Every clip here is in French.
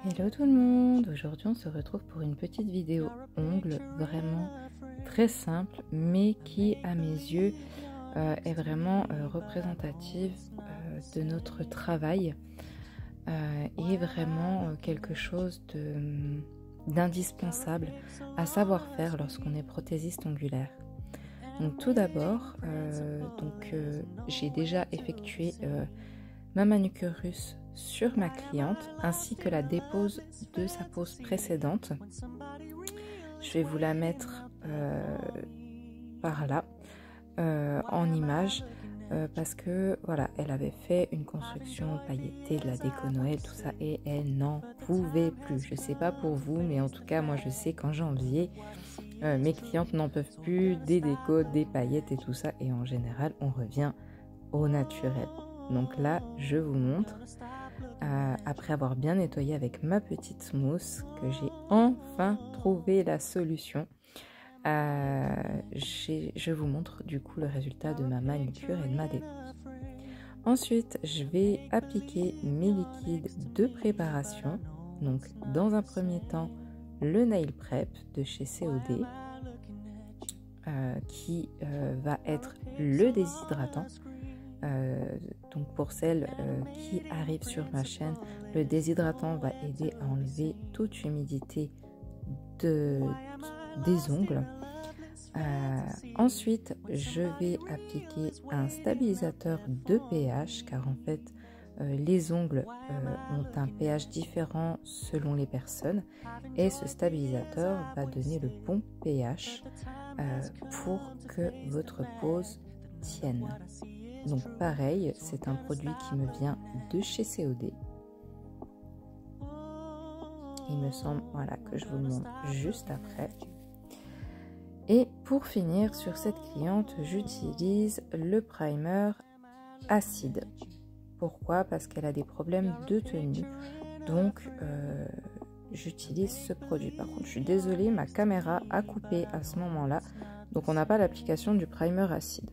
Hello tout le monde, aujourd'hui on se retrouve pour une petite vidéo ongles vraiment très simple mais qui à mes yeux est vraiment représentative de notre travail et vraiment quelque chose d'indispensable à savoir faire lorsqu'on est prothésiste ongulaire. Donc tout d'abord, j'ai déjà effectué ma manucurus sur ma cliente ainsi que la dépose de sa pose précédente. Je vais vous la mettre par là en image parce que voilà, elle avait fait une construction pailletée de la déco Noël, tout ça, et elle n'en pouvait plus. Je sais pas pour vous, mais en tout cas moi je sais qu'en janvier mes clientes n'en peuvent plus des décos, des paillettes et tout ça, et en général on revient au naturel. Donc là je vous montre après avoir bien nettoyé avec ma petite mousse que j'ai enfin trouvé la solution. Je vous montre du coup le résultat de ma manucure et de ma dépose. Ensuite je vais appliquer mes liquides de préparation. Donc dans un premier temps le Nail Prep de chez COD qui va être le déshydratant. Donc pour celles qui arrivent sur ma chaîne, le déshydratant va aider à enlever toute humidité des ongles. Ensuite, je vais appliquer un stabilisateur de pH car en fait les ongles ont un pH différent selon les personnes et ce stabilisateur va donner le bon pH pour que votre pose tienne. Donc pareil, c'est un produit qui me vient de chez COD. Il me semble que je vous le montre juste après. Et pour finir sur cette cliente, j'utilise le primer acide. Pourquoi? Parce qu'elle a des problèmes de tenue. Donc j'utilise ce produit. Par contre, je suis désolée, ma caméra a coupé à ce moment-là. Donc on n'a pas l'application du primer acide.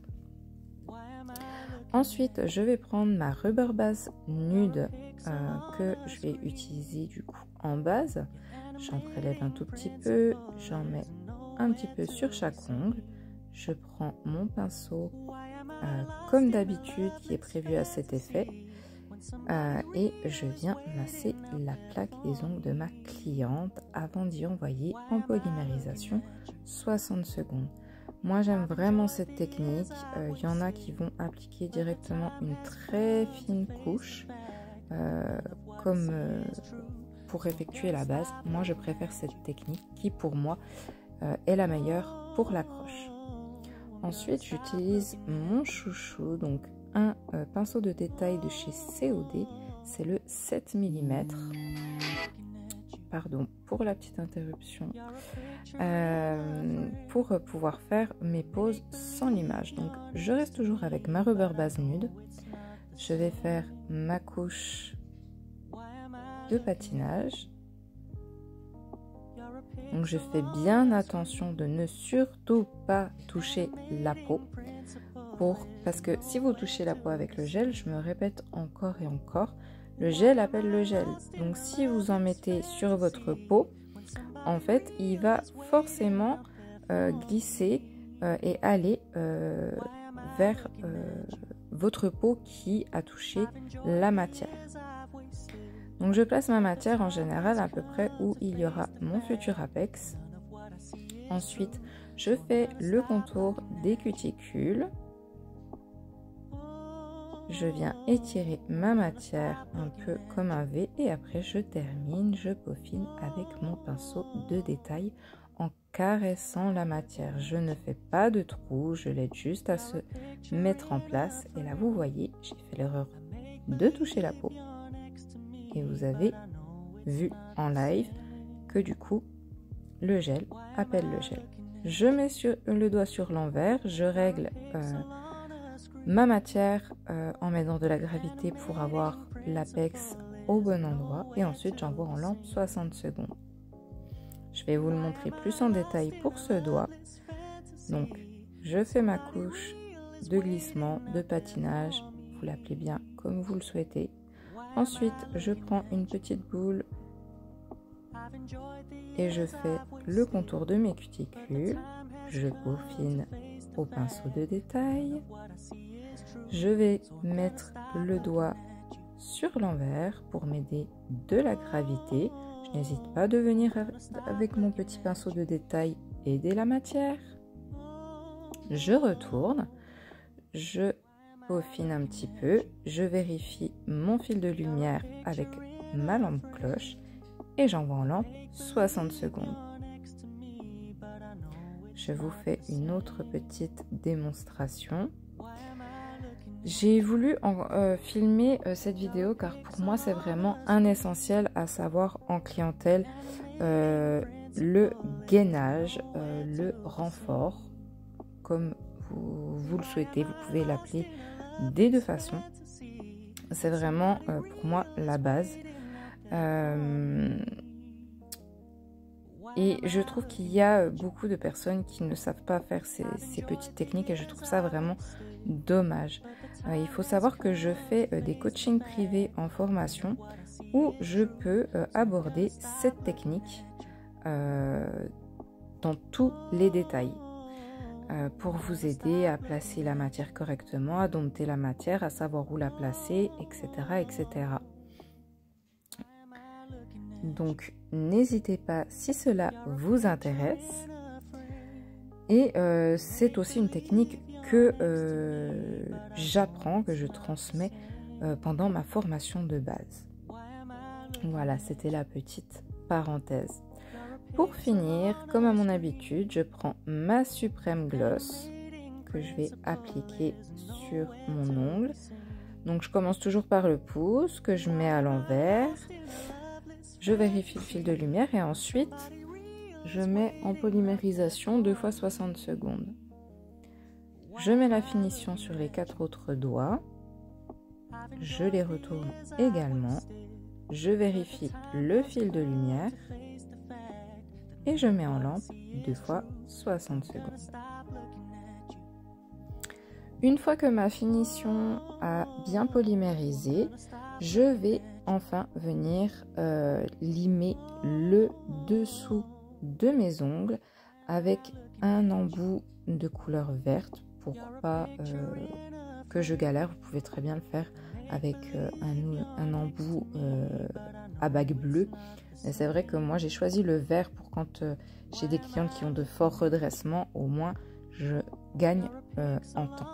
Ensuite, je vais prendre ma rubber base nude que je vais utiliser du coup en base. J'en prélève un tout petit peu, j'en mets un petit peu sur chaque ongle. Je prends mon pinceau comme d'habitude qui est prévu à cet effet et je viens masser la plaque des ongles de ma cliente avant d'y envoyer en polymérisation 60 secondes. Moi j'aime vraiment cette technique, y en a qui vont appliquer directement une très fine couche pour effectuer la base. Moi je préfère cette technique qui pour moi est la meilleure pour l'accroche. Ensuite j'utilise mon chouchou, donc un pinceau de détail de chez COD, c'est le 7 mm. Pardon pour la petite interruption, pour pouvoir faire mes poses sans limage. Donc je reste toujours avec ma rubber base nude, je vais faire ma couche de patinage. Donc je fais bien attention de ne surtout pas toucher la peau, parce que si vous touchez la peau avec le gel, je me répète encore et encore, le gel appelle le gel. Donc si vous en mettez sur votre peau, en fait, il va forcément glisser et aller vers votre peau qui a touché la matière. Donc je place ma matière en général à peu près où il y aura mon futur apex. Ensuite, je fais le contour des cuticules. Je viens étirer ma matière un peu comme un V et après je termine, je peaufine avec mon pinceau de détail en caressant la matière. Je ne fais pas de trou, je l'aide juste à se mettre en place. Et là vous voyez, j'ai fait l'erreur de toucher la peau. Et vous avez vu en live que du coup, le gel appelle le gel. Je mets le doigt sur l'envers, je règle ma matière en mettant de la gravité pour avoir l'apex au bon endroit et ensuite j'envoie en lampe 60 secondes. Je vais vous le montrer plus en détail pour ce doigt. Donc je fais ma couche de glissement, de patinage, vous l'appelez bien comme vous le souhaitez. Ensuite je prends une petite boule et je fais le contour de mes cuticules. Je peaufine au pinceau de détail. Je vais mettre le doigt sur l'envers pour m'aider de la gravité. Je n'hésite pas de venir avec mon petit pinceau de détail aider la matière. Je retourne, je peaufine un petit peu, je vérifie mon fil de lumière avec ma lampe cloche et j'envoie en lampe 60 secondes. Je vous fais une autre petite démonstration. J'ai voulu filmer cette vidéo car pour moi c'est vraiment un essentiel à savoir en clientèle, le gainage, le renfort, comme vous le souhaitez, vous pouvez l'appeler des deux façons. C'est vraiment pour moi la base. Et je trouve qu'il y a beaucoup de personnes qui ne savent pas faire ces petites techniques et je trouve ça vraiment dommage. Il faut savoir que je fais des coachings privés en formation où je peux aborder cette technique dans tous les détails pour vous aider à placer la matière correctement, à dompter la matière, à savoir où la placer, etc. etc. Donc, n'hésitez pas si cela vous intéresse. Et c'est aussi une technique que j'apprends, que je transmets pendant ma formation de base. Voilà, c'était la petite parenthèse. Pour finir, comme à mon habitude, je prends ma Supreme Gloss que je vais appliquer sur mon ongle. Donc, je commence toujours par le pouce que je mets à l'envers. Je vérifie le fil de lumière et ensuite, je mets en polymérisation 2 fois 60 secondes. Je mets la finition sur les 4 autres doigts. Je les retourne également. Je vérifie le fil de lumière. Et je mets en lampe 2 fois 60 secondes. Une fois que ma finition a bien polymérisé, je vais enfin venir limer le dessous de mes ongles avec un embout de couleur verte pour pas que je galère. Vous pouvez très bien le faire avec un embout à bague bleue. Mais c'est vrai que moi j'ai choisi le vert pour quand j'ai des clients qui ont de forts redressements, au moins je gagne en temps.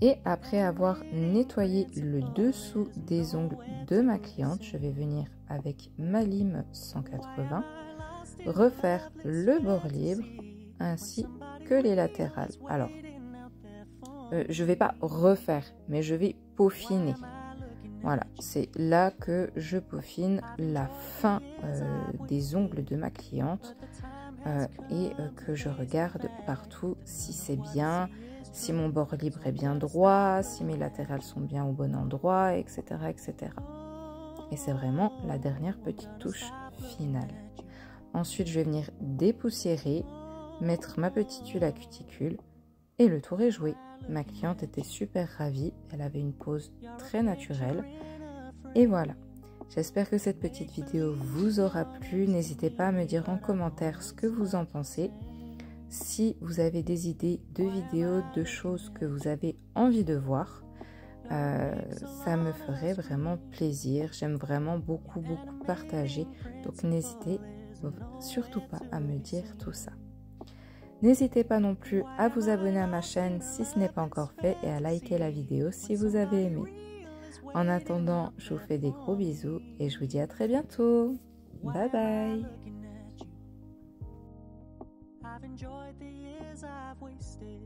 Et après avoir nettoyé le dessous des ongles de ma cliente, je vais venir avec ma lime 180 refaire le bord libre ainsi que les latérales. Alors, je ne vais pas refaire, mais je vais peaufiner. Voilà, c'est là que je peaufine la fin des ongles de ma cliente et que je regarde partout si c'est bien, si mon bord libre est bien droit, si mes latérales sont bien au bon endroit, etc. etc. Et c'est vraiment la dernière petite touche finale. Ensuite, je vais venir dépoussiérer, mettre ma petite huile à cuticule et le tour est joué. Ma cliente était super ravie, elle avait une pose très naturelle. Et voilà, j'espère que cette petite vidéo vous aura plu. N'hésitez pas à me dire en commentaire ce que vous en pensez. Si vous avez des idées de vidéos, de choses que vous avez envie de voir, ça me ferait vraiment plaisir. J'aime vraiment beaucoup partager. Donc n'hésitez surtout pas à me dire tout ça. N'hésitez pas non plus à vous abonner à ma chaîne si ce n'est pas encore fait et à liker la vidéo si vous avez aimé. En attendant, je vous fais des gros bisous et je vous dis à très bientôt. Bye bye. I've enjoyed the years I've wasted,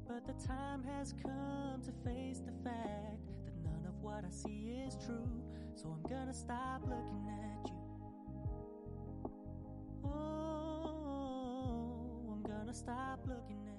but the time has come to face the fact that none of what I see is true, so I'm gonna stop looking at you. Oh, I'm gonna stop looking at you.